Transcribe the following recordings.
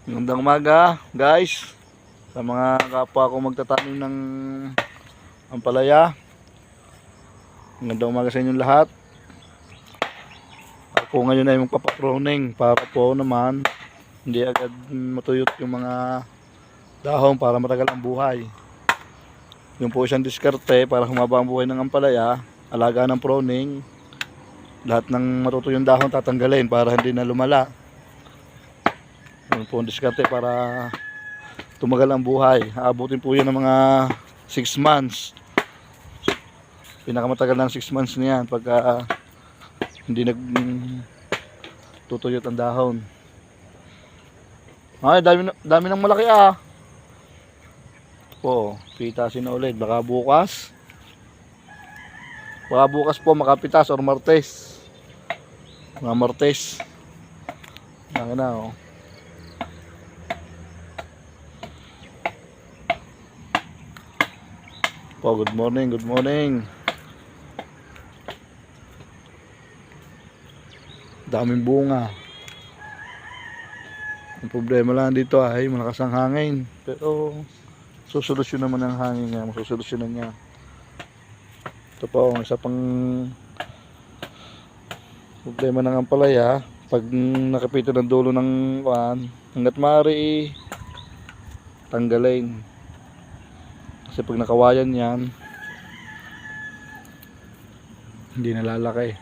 Magandang umaga guys, sa mga kapwa ko magtatanim ng ampalaya. Magandang umaga sa inyong lahat. Ako ngayon ay magpapapruning para po naman hindi agad matuyot yung mga dahon para matagal ang buhay. Yung po isang diskarte para humaba ang buhay ng ampalaya, alaga ng pruning. Lahat ng matutuyong dahon tatanggalin para hindi na lumala. Yun po ang diskarte para tumagal ang buhay. Aabutin po yan ng mga 6 months. Pinakamatagal ng 6 months niyan pagka hindi tutuyot ang dahon. Ay, dami ng malaki po, pitasin na ulit. Baka bukas po makapitas or Martes. Mga Martes. Ayan na po, good morning, good morning. Daming bunga. Ang problema lang dito ay malakas ang hangin. Pero susolusyon naman ang hangin niya, masusolusyonan niya. Ito po, isa pang problema ng ampalaya. Pag nakapito ng dulo ng hanggat maaari tanggalin. Kasi pag nakawayan yan, hindi nalalaki.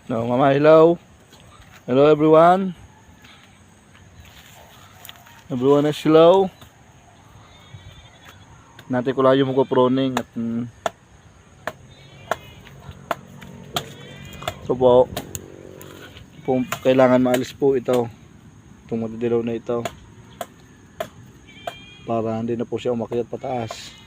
No, mama, hello. Hello everyone. Everyone is hello. Natin ko lang yung magpo-pruning at so po, kailangan maalis po ito. Itong madidilaw na ito. Para hindi na po siya umakyat pataas.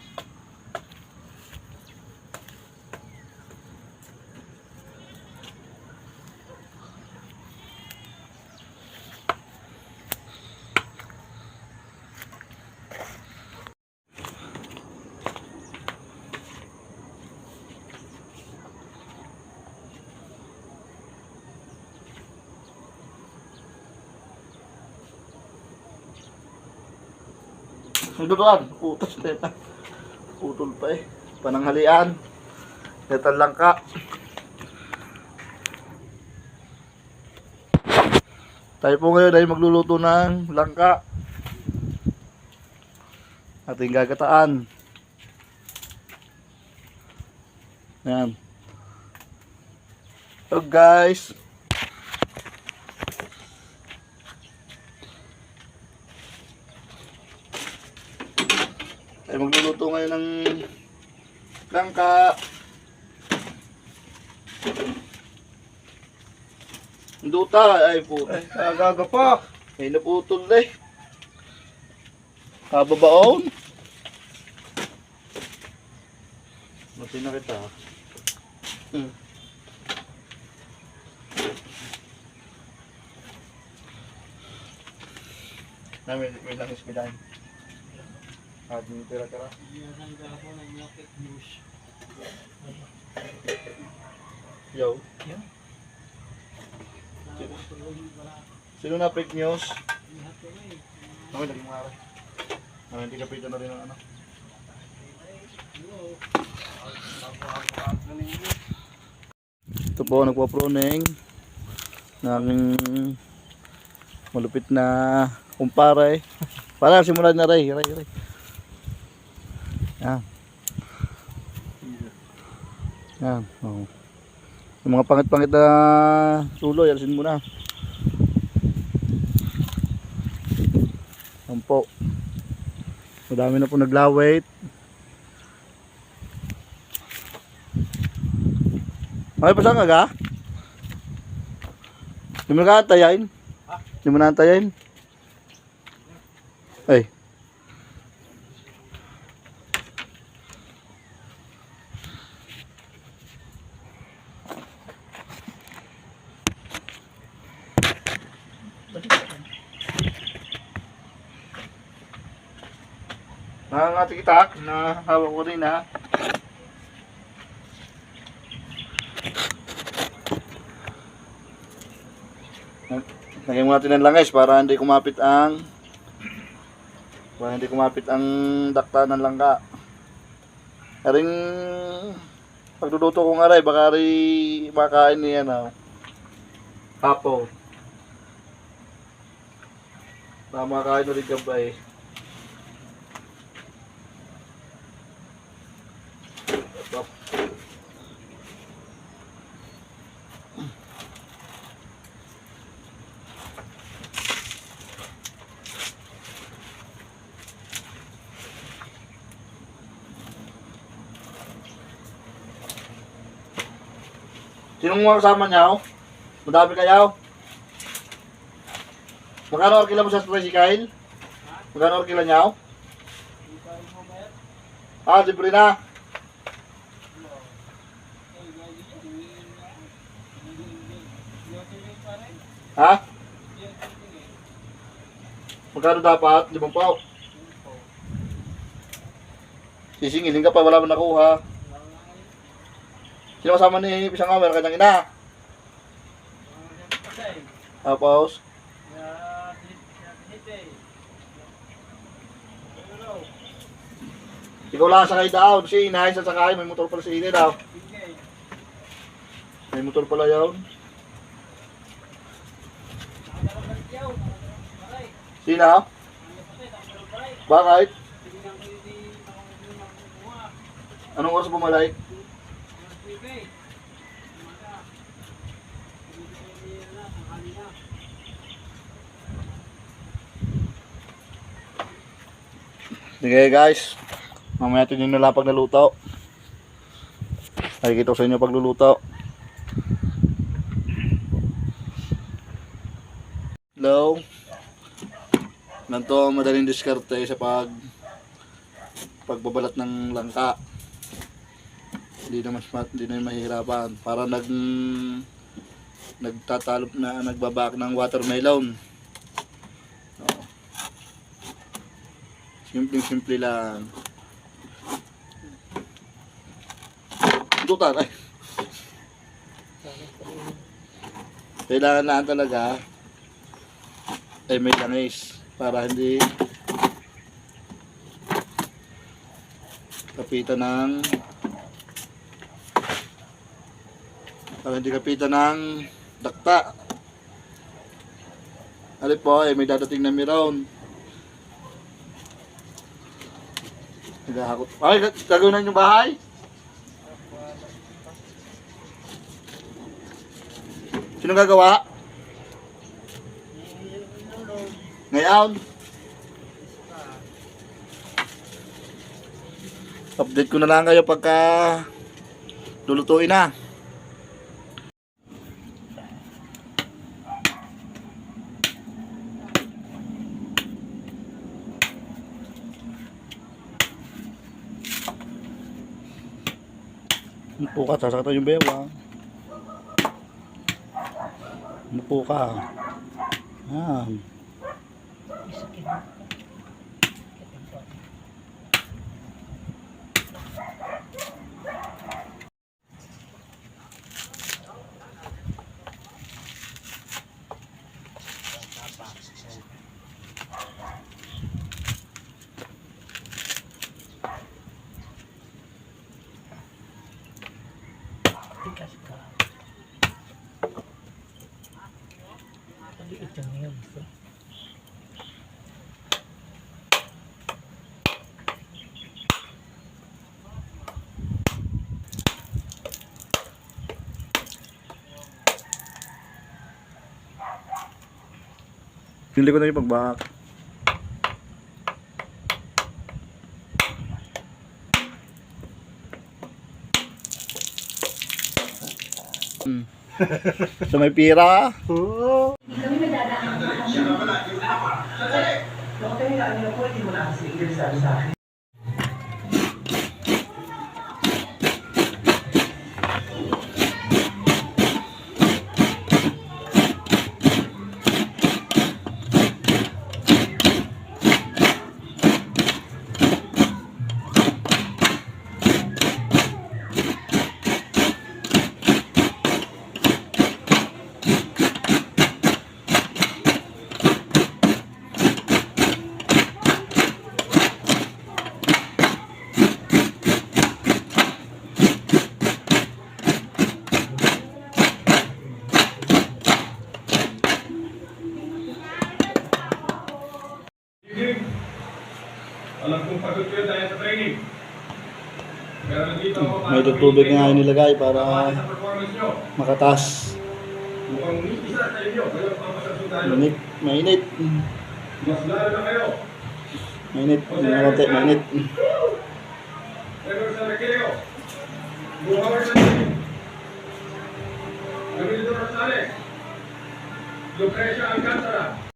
Doon, putos na ito. Putol pa pananghalian. Ito langka. Tayo po ngayon ay magluluto ng langka. Ating gagataan. Yan. So guys, ay magluluto ngayon ng langka. Duta ay po. Agaga pa. Ay naputol kababaon. Mati na kita. May langis bilahin. At yung tira-tira. Yo. Sino na fake news? Okay, lagi mga aray. Hindi kapito na rin ang ano. Ito po, nagpa-pruning ng aking malupit na kumpare. Para simulan na Ray. Yan. Yan. Oh. Yung mga pangit-pangit na tuloy, alisin mo na. Yan po. Madami na po naglawait. Ay, pasang ka ga? Hindi mo na antayain? Hindi mo na antayain? Ay. Nakangatikitak na hawak ko rin ha. Lagyan mo natin ng langis para hindi kumapit ang dakta ng langka. Karing pagluluto kong aray, baka rin makain niya na hapo. Baka makain na rin gabay. Ito. Sinong mga kasama niya? Madami kayo? Magkano arkila mo sa tricycle? Magkano arkila niya? Ah, libre na. Ha? Magkano dapat? 5 pao. Sisingilin ka pa, wala man nakuha. Sino kasama ni Pisang Amer, kanyang ina? Tapos? Ikaw lang sakay daw, si inahay sa sakay, may motor pala si ina daw. May motor pala yun. Sina? Bakit? Anong oras bumalik? Sige guys, mamaya natin yung nalapag na luto. Nakikita ko sa inyo pagluluto. Hello. Ganito madaling diskarte sa pagbabalat ng langka. Hindi na mahihirapan. Para nagtatalop na nagbabak ng watermelon. Simple lang. Tutan ay. Kailangan lang talaga ay may langis para hindi kapitan ng dakta. Alip po ay may dadating na miron. Naghahakot. Ay, gagawin na yung bahay? Sino gagawa? Ngayon? Update ko na lang kayo pagka lulutuin na. Upo ka, sasaktan yung bewang. Upo ka. Yan. Pili ko na yung pagbahak. Sa may pira. Oo. Alam kong pagod kayo dahil sa training. Pero nandito ako para May tubig nga inilagay para sa performance nyo. makatas. Mukhang isa sa inyo, kayo ang papasasyon tayo. Mainit. Mas lalo na kayo. Mainit. Mainit. Trevor San Recreo. Buhawer sa team. Camilo Rosales. Lucrecia Alcantara.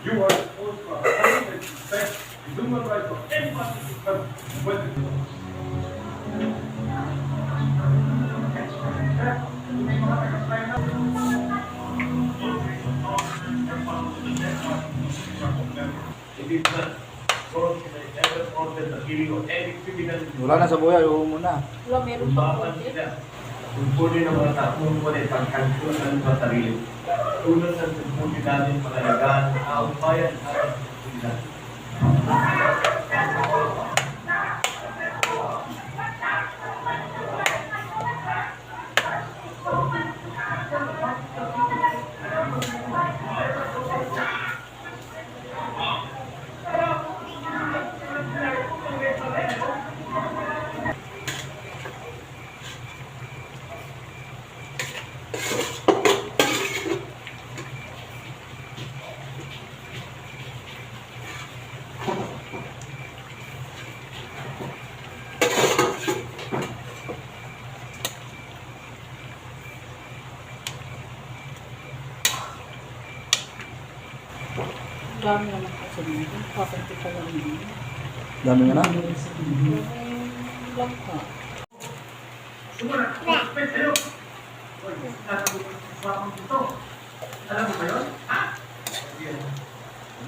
You are supposed to respect human rights of anybody, but when Wala na sa buhay. Uho muna. Wala, meron pa konti. Tungkulin ng mga taong mo ay pagkalkulan ng sarili. Tulad ng tungkulin natin pangalagaan ng taong bayan at pagkulinan. Dami naman kasi nito. Kakanti pa lang yun. Dami nga na. Lang ka. Alam mo ba yun? Ha?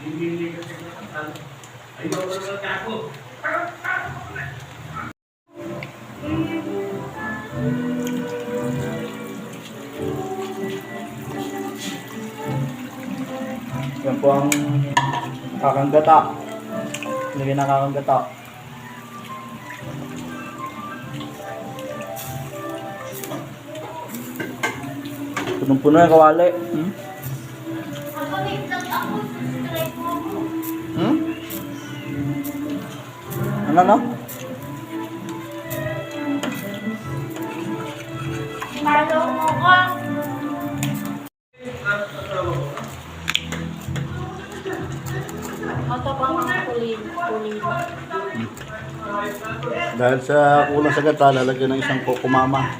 Hindi kasi ng ayaw ko ng kako. Yan po ang kakanggata. Lagyan na kakanggata. Punong-puno yung kawali. Hmm? Ano no? Dahil sa kulang sa gata, lalagyan ng isang kokomama.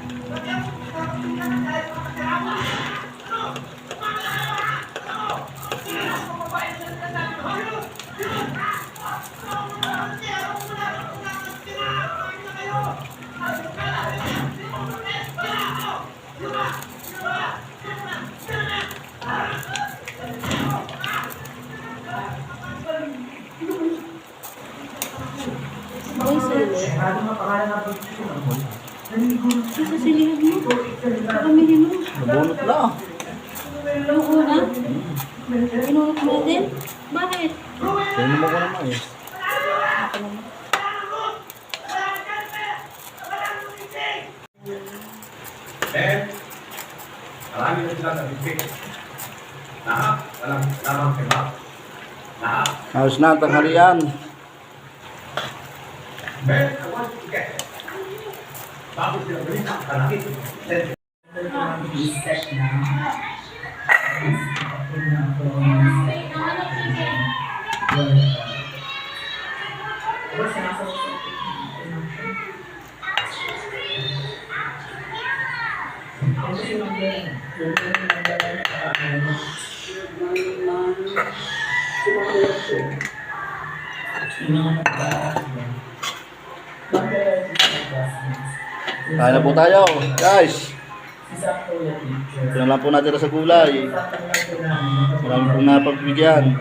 Boy, sa'yo. Isa silihan mo. Pamili mo. Nabunot lang. Oo na. Inunot mo din. Bakit? Sino mo ko naman eh. Ako naman. Eh, marami na sila nabibig. Walang lamang kema. Ayos na ang tanghalian. Ben, I want to get. Tapos sila balik sa kalakit. Kaya na po tayo, guys. Ito na lang po natin sa gulay. Marami pong napagbigyan.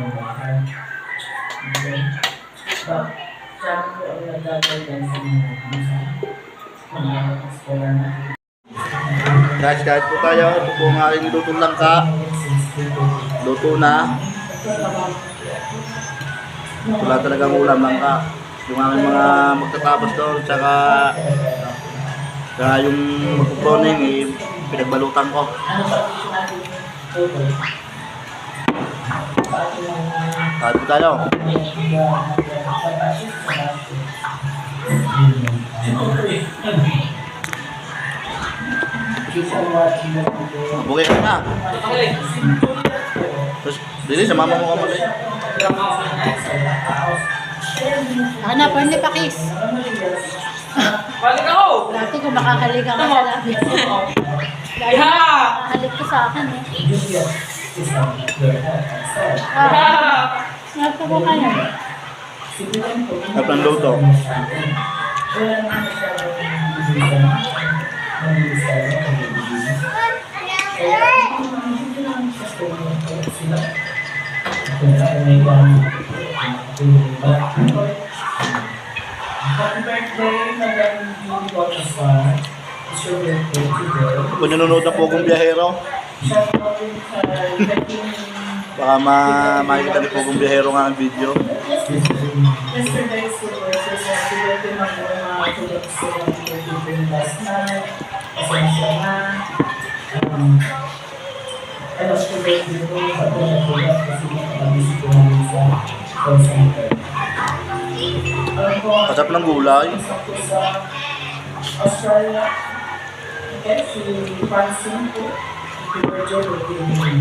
Guys, kahit po tayo, ito po ang aking lutong langka. Luto na. Wala talagang ulam langka. Yung aking mga magtatapos doon, tsaka yung magpuproning, pinagbalutan ko. Kahit po tayo. Bukay ka na. Terus, dili sa mama mo ka mali. Ana, pwede pa kiss. Balik ako! Dati kung makakaliga ka sa labi. Nakahalik ko sa akin eh. Nasa ko kaya. At ang luto. Kung nanonood na po akong biyahero, baka makikita ni po akong biyahero nga ang video. Kasap ng gulay. Australia. Okay, si Francine po. Si Virgil will be in okay.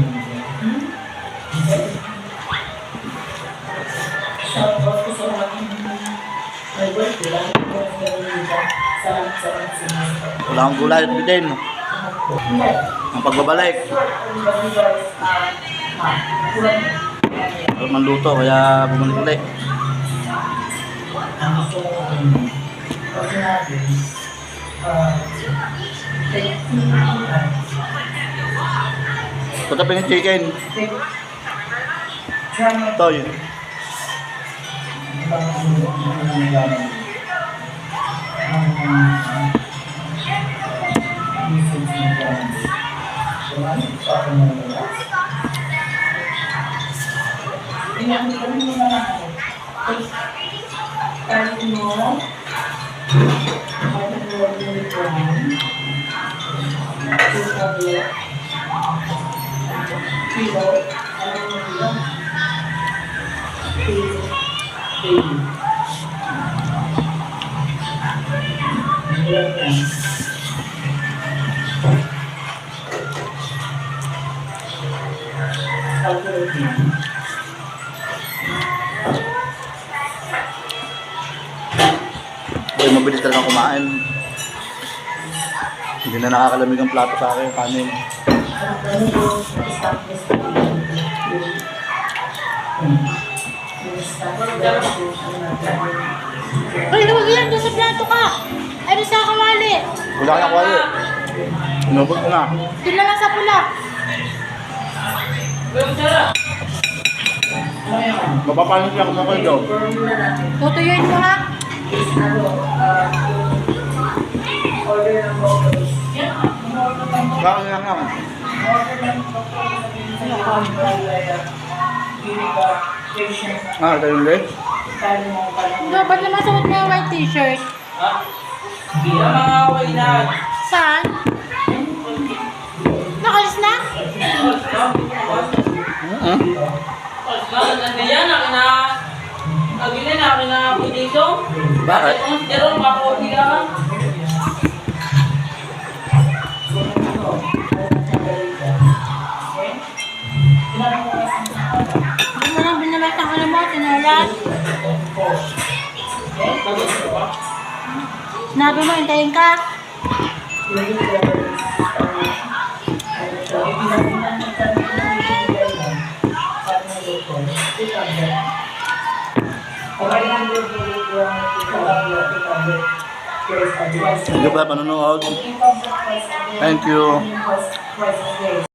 Shout out ko sa aking my birthday. Lagi ko ang nalilita. Salamat sa mga sinasa. Wala akong gulay at bitin. Ang pagbabalik. Pero manluto, kaya bumalik ulit. Patapin yung chicken. Ito yun. Mabilis talaga Hindi na nakakalamig ang plato sa akin, kanin. Ay, huwag yan. Doon sa plato ka. Ano sa kawali? Wala na ko eh. Inubot ko na. Doon na lang sa pula. Mapapanis lang ako daw. Tutuyuin mo ha. Order ng vocals. Kaya lang lang. Ah, ito yung late? No, ba't naman suot mo yung white t-shirt? Ha? Hindi na mga away na. Saan? Nakalis na? Nandiyan, agilin na, dito. Bakit? Ang Jerome, makakuha ka. Hindi mo lang binalat ang ano mo, tinalas. Sinabi mo, hintayin ka. Thank you pa, panonood. Thank you.